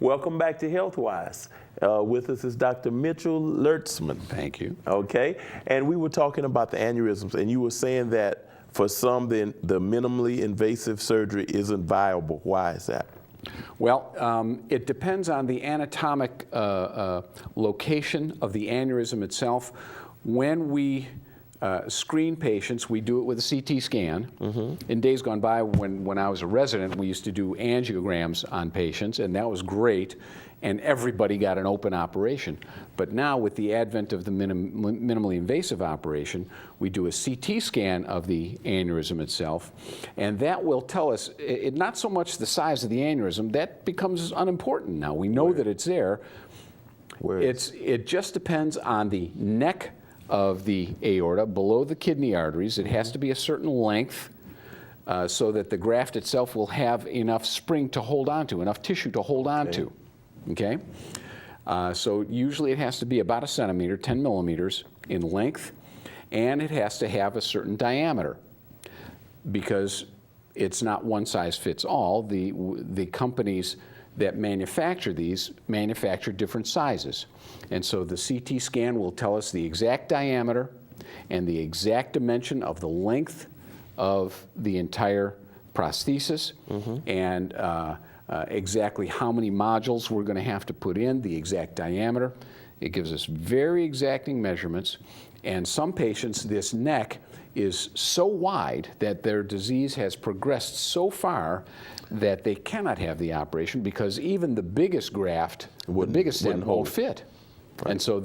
Welcome back to HealthWise. With us is Dr. Mitchell Lirtzman. Thank you. Okay, and we were talking about the aneurysms, and you were saying that for some, the minimally invasive surgery isn't viable. Why is that? Well, it depends on the anatomic location of the aneurysm itself. When we screen patients, we do it with a CT scan. In days gone by, when I was a resident, we used to do angiograms on patients, and that was great, and everybody got an open operation. But now, with the advent of the minimally invasive operation, we do a CT scan of the aneurysm itself, and that will tell us, not so much the size of the aneurysm, that becomes unimportant now. We know that it's there. It just depends on the neck of the aorta, below the kidney arteries. It has to be a certain length so that the graft itself will have enough spring to hold on to, enough tissue to hold on to. Okay? So usually it has to be about a centimeter, 10 millimeters in length, and it has to have a certain diameter because it's not one size fits all. The companies that manufacture these manufacture different sizes. And so the CT scan will tell us the exact diameter and the exact dimension of the length of the entire prosthesis and exactly how many modules we're going to have to put in, the exact diameter. It gives us very exacting measurements. And some patients, this neck is so wide that their disease has progressed so far that they cannot have the operation because even the biggest graft, the biggest stent won't fit. Right. And so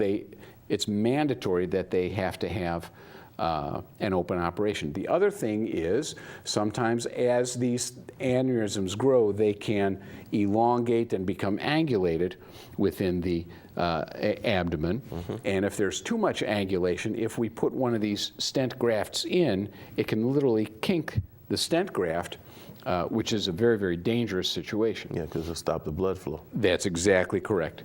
it's mandatory that they have to have an open operation. The other thing is sometimes as these aneurysms grow, they can elongate and become angulated within the abdomen. And if there's too much angulation, if we put one of these stent grafts in, it can literally kink the stent graft, which is a very, very dangerous situation. Yeah, because it'll stop the blood flow. That's exactly correct.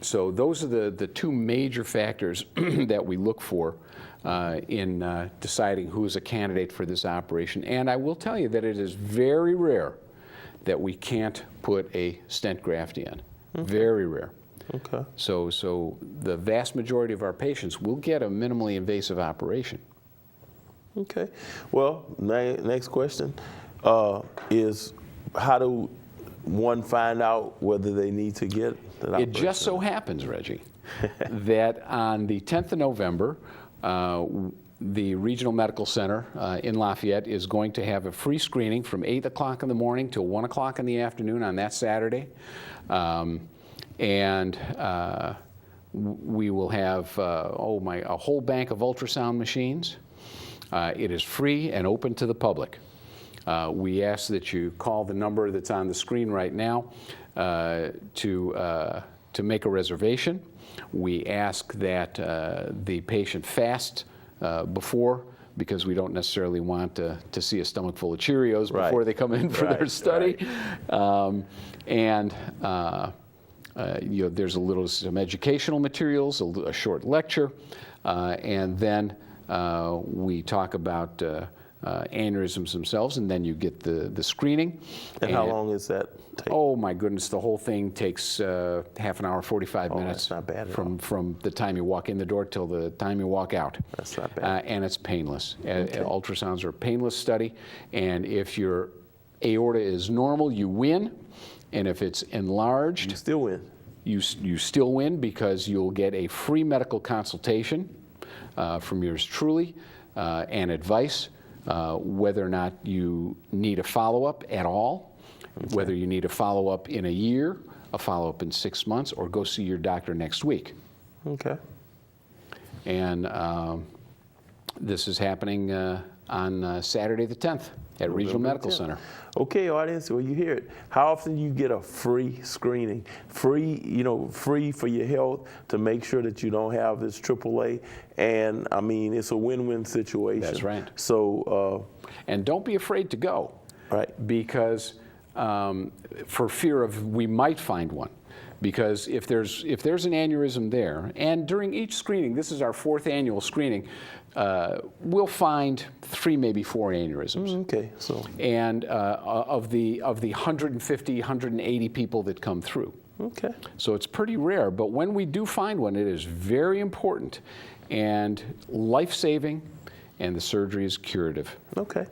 So those are the two major factors that we look for in deciding who is a candidate for this operation. And I will tell you that it is very rare that we can't put a stent graft in. Very rare. Okay. So the vast majority of our patients will get a minimally invasive operation. Okay. Well, next question is how do one find out whether they need to get that operation? It just so happens, Reggie, that on the 10th of November, the Regional Medical Center in Lafayette is going to have a free screening from 8 o'clock in the morning till 1 o'clock in the afternoon on that Saturday. We will have a whole bank of ultrasound machines. It is free and open to the public. We ask that you call the number that's on the screen right now to make a reservation. We ask that the patient fast before, because we don't necessarily want to see a stomach full of Cheerios before they come in for their study. There's some educational materials, a short lecture, and then we talk about aneurysms themselves, and then you get the screening. And how long is that take? Oh my goodness, the whole thing takes half an hour, 45 minutes. That's not bad at from the time you walk in the door till the time you walk out. That's not bad. And it's painless. Ultrasounds are a painless study, and if your aorta is normal, you win, and if it's enlarged, you still win. You still win because you'll get a free medical consultation from yours truly and advice. Whether or not you need a follow-up at all, whether you need a follow-up in a year, a follow-up in 6 months, or go see your doctor next week. Okay. And this is happening on Saturday the 10th at Regional Medical Center. Okay, audience, well, you hear it. How often do you get a free screening? Free for your health to make sure that you don't have this AAA. And, I mean, it's a win-win situation. That's right. So, and don't be afraid to go. Right. Because for fear of we might find one. Because if there's an aneurysm there, and during each screening, this is our 4th annual screening, we'll find 3, maybe 4 aneurysms. Okay, so And of the 150, 180 people that come through. okay. So it's pretty rare, but when we do find one, it is very important and life-saving, and the surgery is curative. Okay.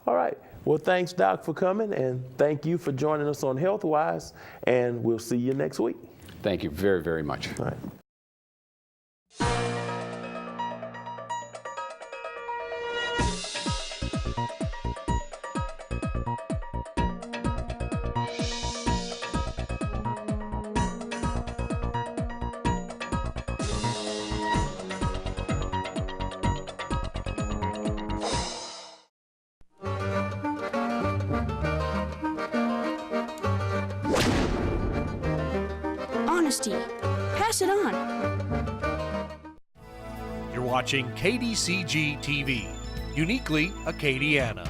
All right. Well, thanks, Doc, for coming, and thank you for joining us on HealthWise, and we'll see you next week. Thank you very, very much. All right. Honesty. Pass it on. You're watching KDCG TV, uniquely Acadiana.